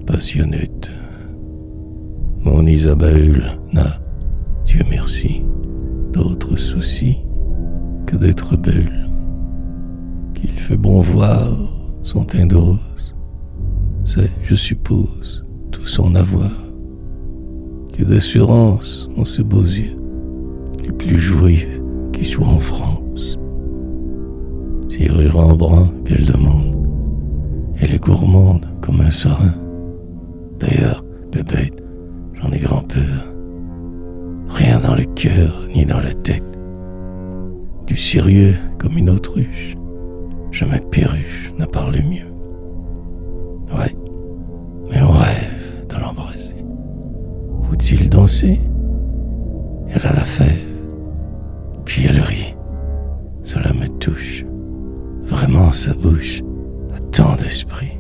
passionnette. Mon Isabelle n'a, Dieu merci, d'autres soucis que d'être belle. Qu'il fait bon voir son teint de rose, c'est, je suppose, tout son avoir. Que d'assurance ont ses beaux yeux, les plus joyeux qui soient en France. Si rire en brun qu'elle demande, elle est gourmande comme un serin. D'ailleurs, bébête, j'en ai grand peur. Rien dans le cœur ni dans la tête. Du sérieux comme une autruche. Jamais perruche n'a parlé mieux. Ouais, mais on rêve de l'embrasser. Faut-il danser? Elle a la fève, puis elle rit. Cela me touche. Vraiment, sa bouche a tant d'esprit.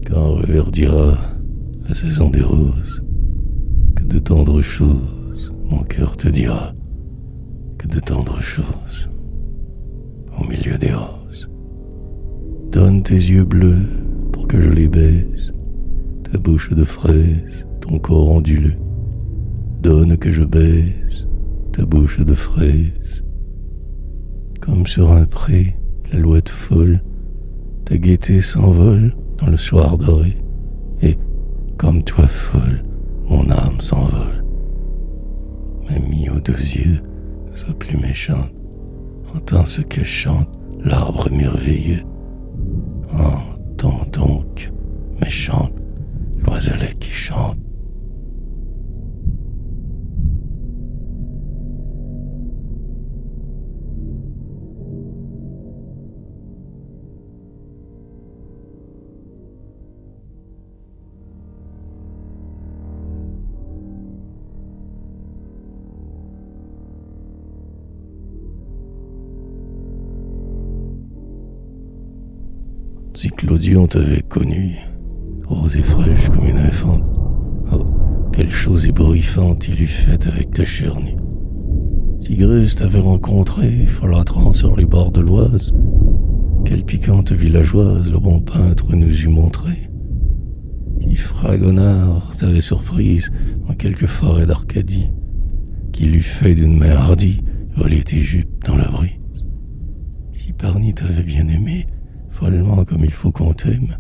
Quand reverdira la saison des roses, que de tendres choses mon cœur te dira, que de tendres choses au milieu des roses. Donne tes yeux bleus pour que je les baise, ta bouche de fraise, ton corps onduleux. Donne que je baise ta bouche de fraise. Comme sur un pré, l'alouette folle, ta gaieté s'envole dans le soir doré, et, comme toi folle, mon âme s'envole. Mamie aux deux yeux, ne sois plus méchante, entends ce que chante l'arbre merveilleux. Entends donc, méchante, l'oiselet qui chante. Si Clodion t'avait connue, rose et fraîche comme une infante, oh, quelle chose ébouriffante il eût faite avec ta chair nue. Si Grus t'avait rencontré, folâtrant sur les bords de l'Oise, quelle piquante villageoise le bon peintre nous eût montré. Si Fragonard t'avait surprise dans quelque forêt d'Arcadie, qu'il eût fait d'une main hardie voler tes jupes dans la brise. Si Parny t'avait bien aimé, follement comme il faut qu'on t'aime,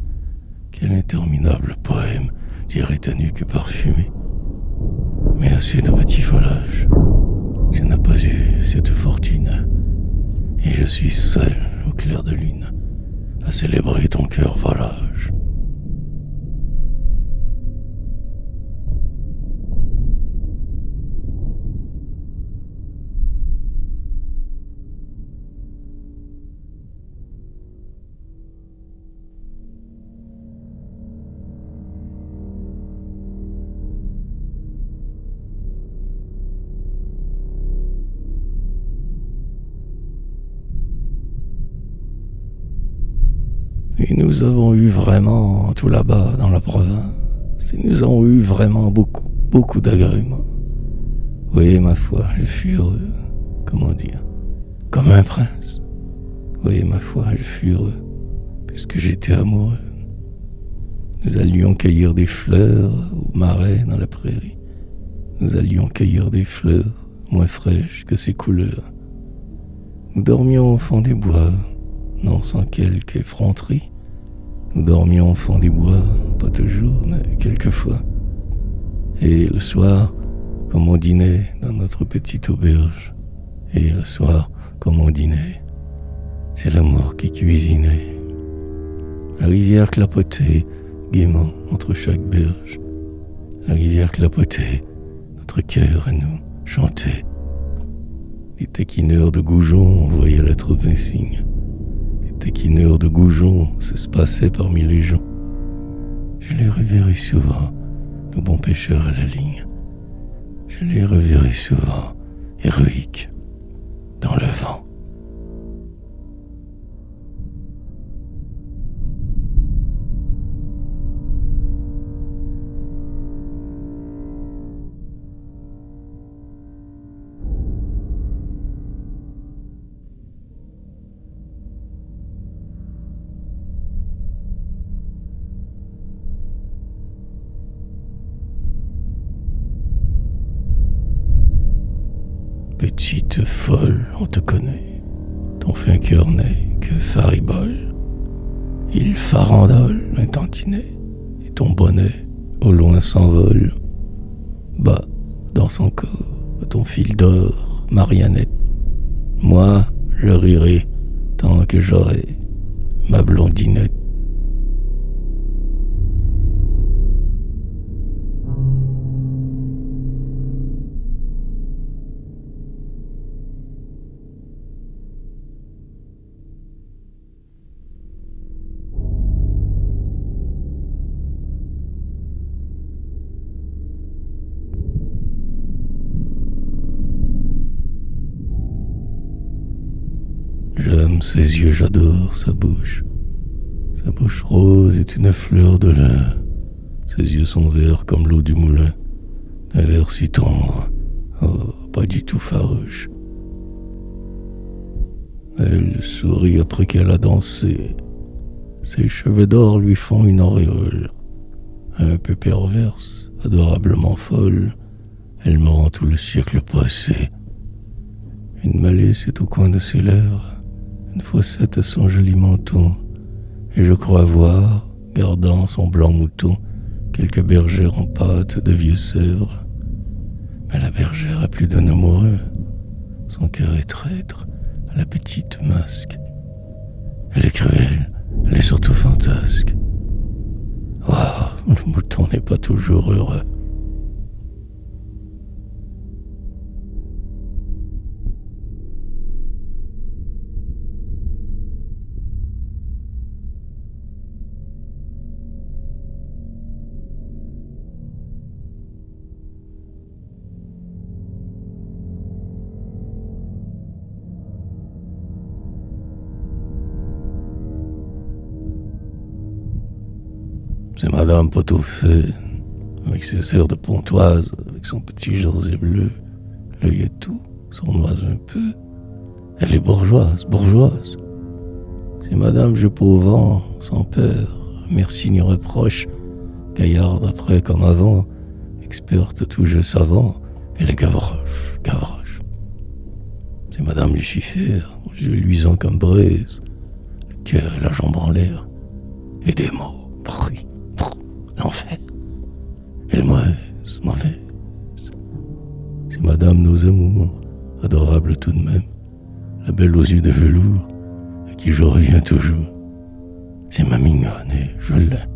quel interminable poème dirait ta nuque parfumée. Mais assez de petit folage, je n'ai pas eu cette fortune, et je suis seul au clair de lune à célébrer ton cœur volage. Et nous avons eu vraiment, tout là-bas dans la province, et nous avons eu vraiment beaucoup d'agréments. Oui, ma foi, je fus heureux, comment dire, comme un prince. Oui, ma foi, je fus heureux, puisque j'étais amoureux. Nous allions cueillir des fleurs au marais dans la prairie. Nous allions cueillir des fleurs moins fraîches que ses couleurs. Nous dormions au fond des bois, non sans quelque effronterie. Nous dormions au fond des bois, pas toujours, mais quelquefois. Et le soir, comme on dînait dans notre petite auberge, et le soir, comme on dînait, c'est l'amour qui cuisinait. La rivière clapotait gaiement entre chaque berge. La rivière clapotait, notre cœur et nous chantait. Des taquineurs de Goujon envoyaient la troupe insigne. Des taquineurs de Goujon s'espaçaient parmi les gens. Je les reverrai souvent, nos bons pêcheurs à la ligne. Je Je les reverrai souvent, héroïques, dans le vent. Petite folle, on te connaît. Ton fin cœur n'est que faribole. Il farandole un tantinet, et ton bonnet au loin s'envole. Bas dans son corps, ton fil d'or, marionnette. Moi, je rirai tant que j'aurai ma blondinette. J'aime ses yeux, j'adore sa bouche. Sa bouche rose est une fleur de lin. Ses yeux sont verts comme l'eau du moulin. Un vert si tendre, oh, pas du tout farouche. Elle sourit après qu'elle a dansé. Ses cheveux d'or lui font une auréole. Un peu perverse, adorablement folle, elle me rend tout le siècle passé. Une malice est au coin de ses lèvres, une fossette à son joli menton, et je crois voir, gardant son blanc mouton, quelques bergères en pâte de vieux sèvres. Mais la bergère a plus d'un amoureux, son cœur est traître à la petite masque. Elle est cruelle, elle est surtout fantasque. Waouh, le mouton n'est pas toujours heureux. C'est Madame Pot-au-feu, avec ses airs de pontoise, avec son petit jersey bleu, l'œil et tout, sournoise un peu. Elle est bourgeoise, bourgeoise. C'est Madame Je au vent, sans peur, merci ni reproche, gaillarde après comme avant, experte tout jeu savant, elle est Gavroche, Gavroche. C'est Madame Lucifer, aux yeux luisants comme braise, le cœur et la jambe en l'air, et des mots pris. L'enfer. Elle est mauvaise, mauvaise. C'est Madame Nos Amours, adorable tout de même, la belle aux yeux de velours, à qui je reviens toujours. C'est ma mignonne et je l'aime.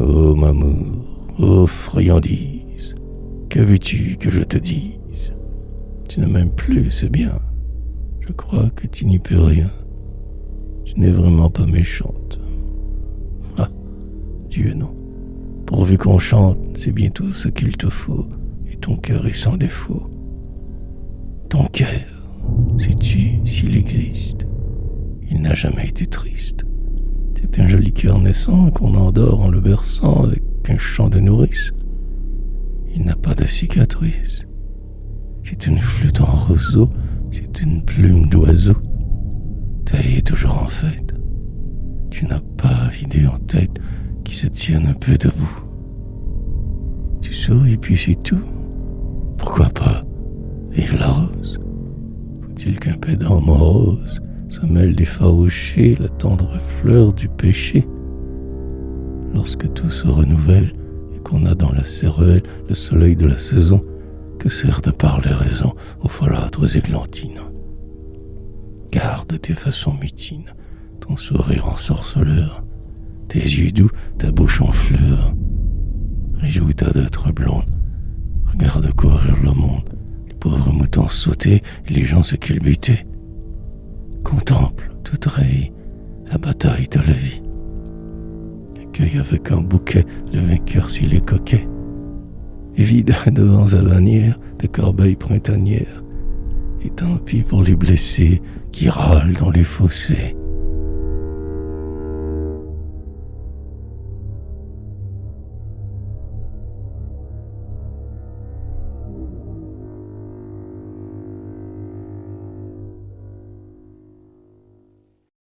Oh m'amour, oh friandise, que veux-tu que je te dise? Tu ne m'aimes plus, c'est bien. Je crois que tu n'y peux rien. Tu n'es vraiment pas méchante. Ah, Dieu non. Pourvu qu'on chante, c'est bien tout ce qu'il te faut, et ton cœur est sans défaut. Ton cœur, sais-tu s'il existe? Il n'a jamais été triste. C'est un joli cœur naissant qu'on endort en le berçant avec un chant de nourrice. Il n'a pas de cicatrice. C'est une flûte en roseau, c'est une plume d'oiseau. Ta vie est toujours en fête. Tu n'as pas idée en tête qui se tienne un peu debout. Tu souris puis c'est tout. Pourquoi pas? Vive la rose. Faut-il qu'un pédant morose se mêle d'effaroucher la tendre fleur du péché? Lorsque tout se renouvelle et qu'on a dans la cervelle le soleil de la saison, que sert de parler raison aux folâtres églantines? Garde tes façons mutines, ton sourire ensorceleur, tes yeux doux, ta bouche en fleurs. Réjouis-toi d'être blonde, regarde courir le monde, les pauvres moutons sauter et les gens se culbuter. Contemple toute ravie la bataille de la vie. Accueille avec un bouquet le vainqueur s'il est coquet. Et vide devant sa bannière de corbeilles printanières. Et tant pis pour les blessés qui râlent dans les fossés.